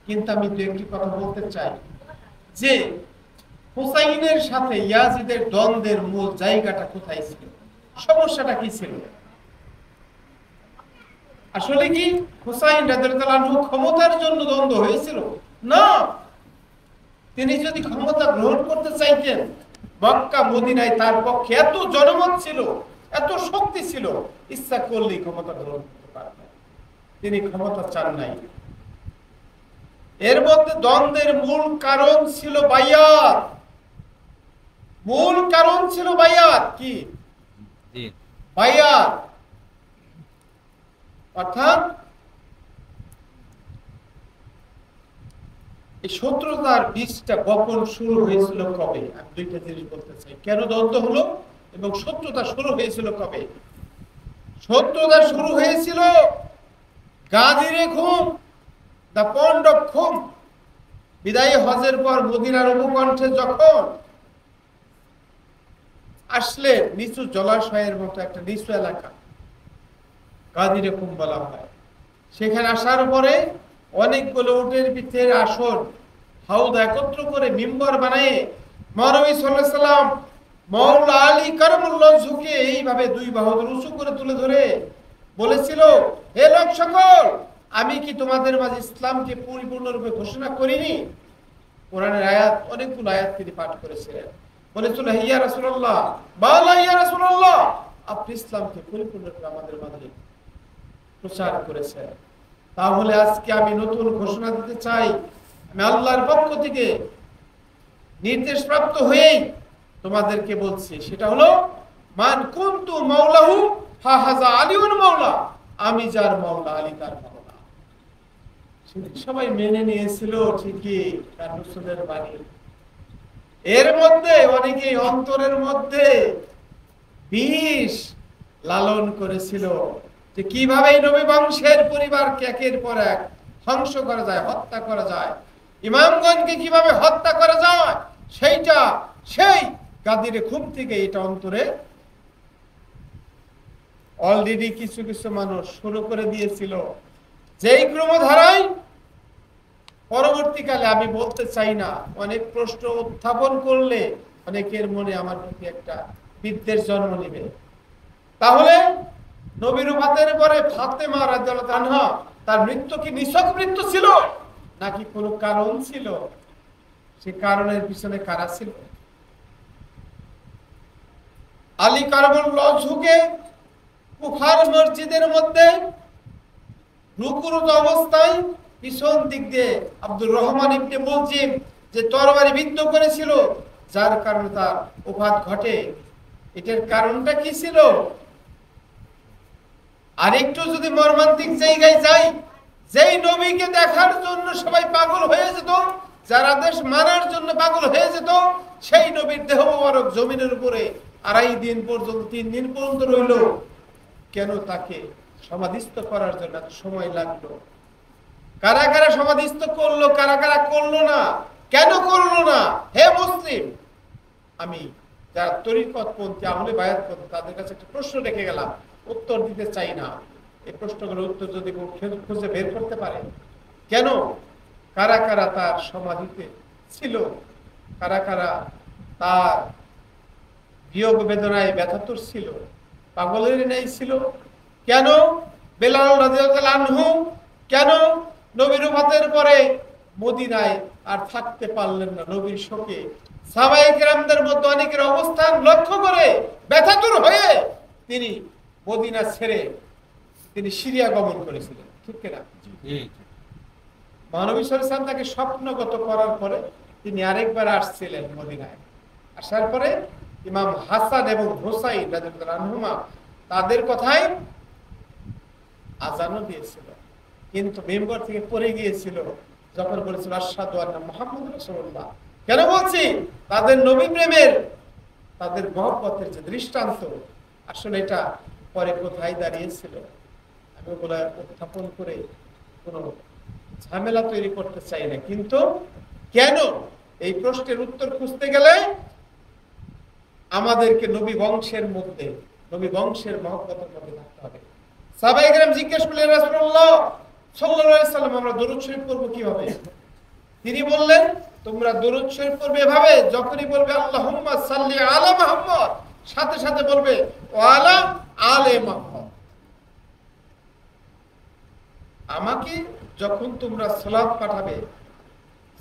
কিন্তু আমি দু একটি কথা বলতে চাই যে হুসাইনের সাথে ইয়াজিদের দ্বন্দ্বের মূল জায়গাটা কোথায় ছিল, সমস্যাটা কি ছিল? আসলে কি হুসাইন রাদিয়াল্লাহু আনহু ক্ষমতার জন্য দ্বন্দ্ব হয়েছিল? না, তিনি যদি ক্ষমতা গ্রহণ করতে চাইতেন, মক্কা মদিনায় তার পক্ষে এত জনমত ছিল, এত শক্তি ছিল, ইচ্ছা করলেই ক্ষমতা গ্রহণ করতে পারতেন। তিনি ক্ষমতা চান নাই। এর মধ্যে দ্বন্দ্বের মূল কারণ ছিল বায়াত। মূল কারণ ছিল বায়াত। কি বায়াত? অর্থাৎ এই শত্রুতার বীজটা বপন শুরু হয়েছিল কবে? আমি দুইটা জিনিস বলতে চাই, কেন দ্বন্দ্ব হলো এবং শত্রুতা শুরু হয়েছিল কবে। শত্রুতা শুরু হয়েছিল গাদিরে খুম, দা পন্ড অফ খুম, বিদায়ী হজের পর মদিনার উপকণ্ঠে যখন আসলে নিচু জলাশয়ের মতো একটা নিচু এলাকা, গাদিরে খুম বলা হয়, সেখানে আসার পরে অনেকগুলো উটের পিঠের আসন হাউদ একত্র করে মিম্বর বানিয়ে মহানবী সাল্লাল্লাহু আলাইহি সাল্লাম মাওলা আলী কারামুল্লাহ ঝুঁকে এইভাবে দুই বাহু উঁচু করে তুলে ধরে বলেছিল, হে লোক সকল, আমি কি তোমাদের মাঝে ইসলামকে পরিপূর্ণরূপে ঘোষণা করিনি? কোরআনের আয়াত, অনেকগুলো আয়াত তিনি পাঠ করেছিলেন। বলেছিল, হে ইয়া রাসূলুল্লাহ, বালা ইয়া রাসূলুল্লাহ, আপনি ইসলামকে পরিপূর্ণরূপে আমাদের মাঝে প্রচার করেছেন। তাহলে আজকে আমি নতুন ঘোষণা দিতে চাই, আমি আল্লাহর পক্ষ থেকে নির্দেশ প্রাপ্ত হয়েই তোমাদেরকে বলছি, সেটা হলো মান কুনতু মাওলাহু ফাহাযা আলিউন মাওলা, আমি যার মাওলা আলী তার মাওলা। সবাই মেনে নিয়েছিল ঠিকই তার রাসূলের বাণী। এর মধ্যে অনেকেই অন্তরের মধ্যে বিষ লালন করেছিল যে কিভাবে নবী বংশের পরিবারকে একের পর এক ধ্বংস করা যায়, হত্যা করা যায়, ইমামগণকে কিভাবে হত্যা করা যায়, সেই গাদিরে খুব থেকে এটা অন্তরে অলরেডি কিছু কিছু মানুষ শুরু করে দিয়েছিল। যেই ক্রমধারায় পরবর্তীকালে, আমি বলতে চাই না, অনেক প্রশ্ন উত্থাপন করলে অনেকের মনে আমার প্রতি একটা বিদ্বেষ জন্ম নেবে। তাহলে নবীর ওফাতের পরে ফাতেমা রাদিয়াল্লাহু আনহা তার মৃত্যু কি নিছক মৃত্যু ছিল নাকি কোনো কারণ ছিল? সে কারণের পিছনে কারা ছিল? আলী কারামুল্লাহ ঝুঁকে কুফার মসজিদের মধ্যে রুকুরত অবস্থায় পিছন দিক দিয়ে আব্দুর রহমান ইবনে মুলজিম যে তরবারি বিদ্ধ করেছিল, যার কারণে তার ওফাত ঘটে। এটার কারণটা কি ছিল? আরেকটু যদি মর্মান্তিক জায়গায় যাই, যেই নবীকে দেখার জন্য সবাই পাগল হয়ে যেত, যার আদেশ মানার জন্য পাগল হয়ে যেত, সেই নবীর দেহ মোবারক জমিনের উপরে 2.5 দিন পর্যন্ত, 3 দিন পর্যন্ত রইল। কেন তাকে সমাধিস্থ করার জন্য এত সময় লাগলো? কারা কারা সমাধিস্থ করলো, কারা কারা করলো না? কেন করলো না? হে মুসলিম, আমি যারা তরিকতপন্থী, আহলে বায়াতপন্থী, তাদের কাছে একটা প্রশ্ন রেখে গেলাম, উত্তর দিতে চাই না। এই প্রশ্নগুলোর উত্তর যদি খুঁজে বের করতে পারে, কেন কারা কারা তার সমাধিতে ছিল, কারা কারা তার বিয়োগ বেদনায় ব্যথাতুর ছিল, পাগলের ন্যায় ছিল, কেন বেলাল রাদিয়াল্লাহু আনহু কেন নবীর ওফাতের পরে মদিনায় আর থাকতে পারলেন না নবীর শোকে? সাহাবায়ে কেরামদের মধ্যে অনেকের অবস্থান লক্ষ্য করে ব্যথাতুর হয়ে তিনি মদিনা ছেড়ে তিনি সিরিয়া গমন করেছিলেন, ঠিক কিনা? মহানবী সাল্লাল্লাহু আলাইহি ওয়াসাল্লাম তাকে স্বপ্নগত করার পরে তিনি আরেকবার আসছিলেন মদিনায়। আসার পরে ইমাম হাসান এবং হুসাইন রাদিয়াল্লাহু আনহুমা তাদের কথাই আযানও দিয়েছিল, কিন্তু মেম্বার থেকে পড়ে গিয়েছিল যখন বলেছিল আশহাদু আন্না মুহাম্মাদুর রাসূলুল্লাহ। কেন বলছি? তাদের নবী প্রেমের, তাদের মহব্বতের যে দৃষ্টান্ত, আসলে এটা পরে কোথায় দাঁড়িয়েছিল আমি ওগুলা উত্থাপন করে কোনো ঝামেলা তৈরি করতে চাই না। কিন্তু কেন, এই প্রশ্নের উত্তর খুঁজতে গেলে আমাদেরকে নবী বংশের মধ্যে, নবী বংশের মহব্বতের মধ্যে থাকতে হবে। সাহাবায়ে কেরাম জিজ্ঞেস করলেন, রাসূলুল্লাহ সাল্লাল্লাহু আলাইহি সাল্লাম আমরা দরুদ শরীফ পড়ব কিভাবে? তিনি বললেন তোমরা দরুদ শরীফ পড়বে এভাবে, যখনই বলবে আল্লাহুম্মা সাল্লি আলা মুহাম্মদ, সাথে সাথে বলবে ওয়া আলা আলে মুহাম্মদ। আমাকে যখন তোমরা সালাত পাঠাবে,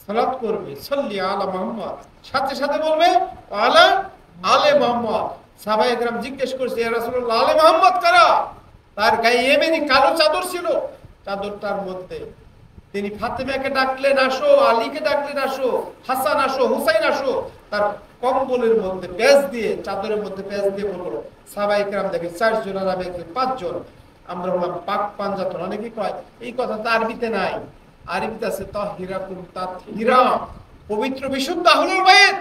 সালাত করবে, সাল্লি আলা মুহাম্মদ, সাথে সাথে বলবে ওয়া আলা আলে মুহাম্মদ। সাহাবায়ে কেরাম জিজ্ঞেস করছে, ইয়া রাসূলুল্লাহ, আলে মুহাম্মদ কারা? তার গায়ে এমনি কালো চাদর ছিল, চাদরটার মধ্যে তিনি ফাতেমাকে ডাকলেন আসো, আলীকে ডাকলেন আসো, হাসান আসো, হুসাইন আসো। তার কম্বলের মধ্যে পেঁচ দিয়ে, চাদরের মধ্যে পেঁচ দিয়ে বললো। সাহাবায়ে কেরাম দেখে 4 জন আর আমি 5 জন, আমরা হলাম পাক পাঞ্জাতন। অনেকে কয় এই কথা তো আরবিতে নাই, আরবিতে আছে তাহিরাকুম তাতহিরা, পবিত্র বিশুদ্ধ আহলুল বাইত।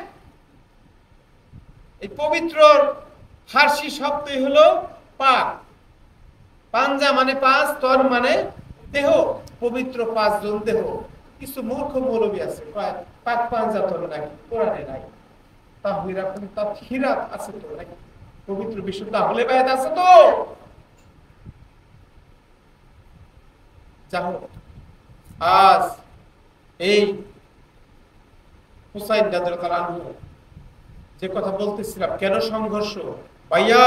এই পবিত্র ফার্সি শব্দই হলো পাক। পাঞ্জা মানে 5, তর মানে দেহ, পবিত্র 5 জন দেহ। কিছু মূর্খ মৌলবী আছে কয় পাক পাঞ্জাতন নাকি, কোরআনে নাই। তাহিরাকুম তাতহিরাত আছে তো নাকি, পবিত্র বিশুদ্ধ আহলুল বাইত আছে তো। আজ এই হুসাইন রাদিয়াল্লাহু আনহু যে কথা বলতেছিলাম, কেন সংঘর্ষ? ভাইয়া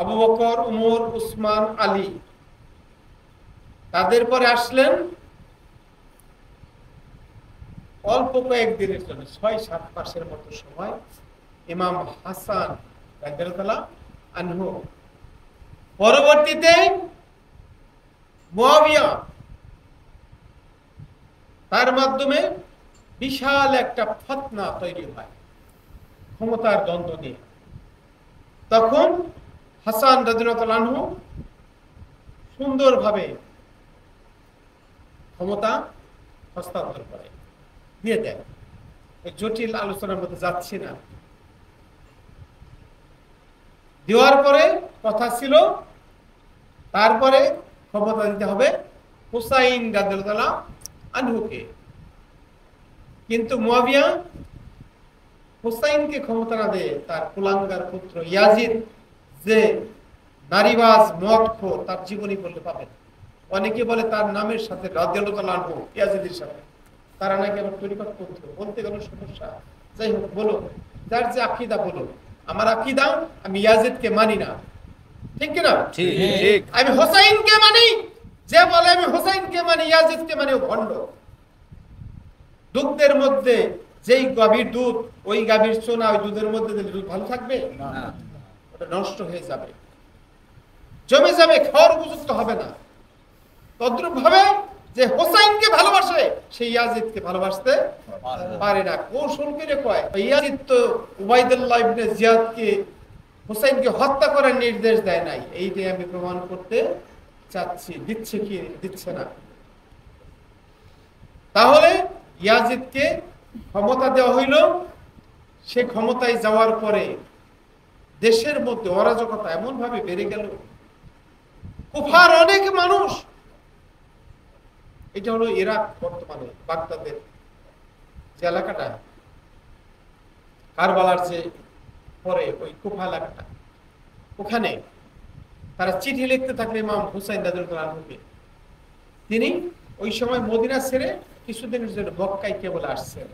আবু বকর, উমর, উসমান, আলী, তাদের পরে আসলেন অল্প কয়েকদিনের জন্য, 6-7 মাসের মতো সময় ইমাম হাসান রাদিয়াল্লাহু আনহু। পরবর্তীতে মুয়াবিয়া, তার মাধ্যমে বিশাল একটা ফতনা তৈরি হয় ক্ষমতার দ্বন্দ্ব নিয়ে। তখন হাসান রাদিয়াল্লাহু আনহু সুন্দরভাবে ক্ষমতা হস্তান্তর করে দিয়ে দেন। এই জটিল আলোচনার মধ্যে যাচ্ছি না। দেওয়ার পরে কথা ছিল তারপরে ক্ষমতা দিতে হবে হুসাইন রাদিয়াল্লাহু আনহুকে। কিন্তু মুয়াবিয়া হুসাইনকে ক্ষমতা না দিয়ে তার কুলাঙ্গার পুত্র ইয়াজিদ, যে নারীবাজ মদখোর, তার জীবনী বলতে পাবেন। অনেকে বলে তার নামের সাথে রাদিয়াল্লাহু আনহু ইয়াজিদের সাথে, তারা নাকি আবার তরিকত পন্থী, বলতে গেল সমস্যা। যাই হোক, বলো যার যে আকীদা বলো। আমার আকীদা, আমি ইয়াজিদকে মানি না, ঠিক কি না? ঠিক। আমি হুসাইনকে মানি। যে বলে আমি হুসাইনকে মানি, ইয়াজিদকে মানি, ও ভণ্ড। দুধের মধ্যে যেই গাভীর দুধ, ওই গাভীর সোনা ওই দুধের মধ্যে দিলে দুধ ভালো থাকবে না, ওটা নষ্ট হয়ে যাবে, জমে যাবে, খাওয়ার উপযুক্ত হবে না। তদ্রূপ ভাবে যে হুসাইনকে ভালোবাসে, সেই ইয়াজিদকে ভালোবাসতে পারে না। কৌশল করে কয় ইয়াজিদ তো উবাইদুল্লাহ ইবনে জিয়াদকে, হুসাইনকে হত্যা করার নির্দেশ দেয় নাই। এইটাই আমি প্রমাণ করতে চাচ্ছি। দিচ্ছে কি দিচ্ছে না? তাহলে ইয়াজিদকে ক্ষমতা দেওয়া হইল। সে ক্ষমতায় যাওয়ার পরে দেশের মধ্যে অরাজকতা এমন ভাবে বেড়ে গেল, কুফার অনেক মানুষ, এটা হলো ইরাক, বর্তমানে বাগদাদের যে এলাকাটা, কারবালার যে পরে ওই কুফা এলাকাটা, ওখানে তারা চিঠি লিখতে থাকলে ইমাম হুসাইন রাদিয়াল্লাহু আনহুকে। তিনি ওই সময় মদিনা ছেড়ে কিছুদিনের জন্য মক্কায় কেবল আসছেন।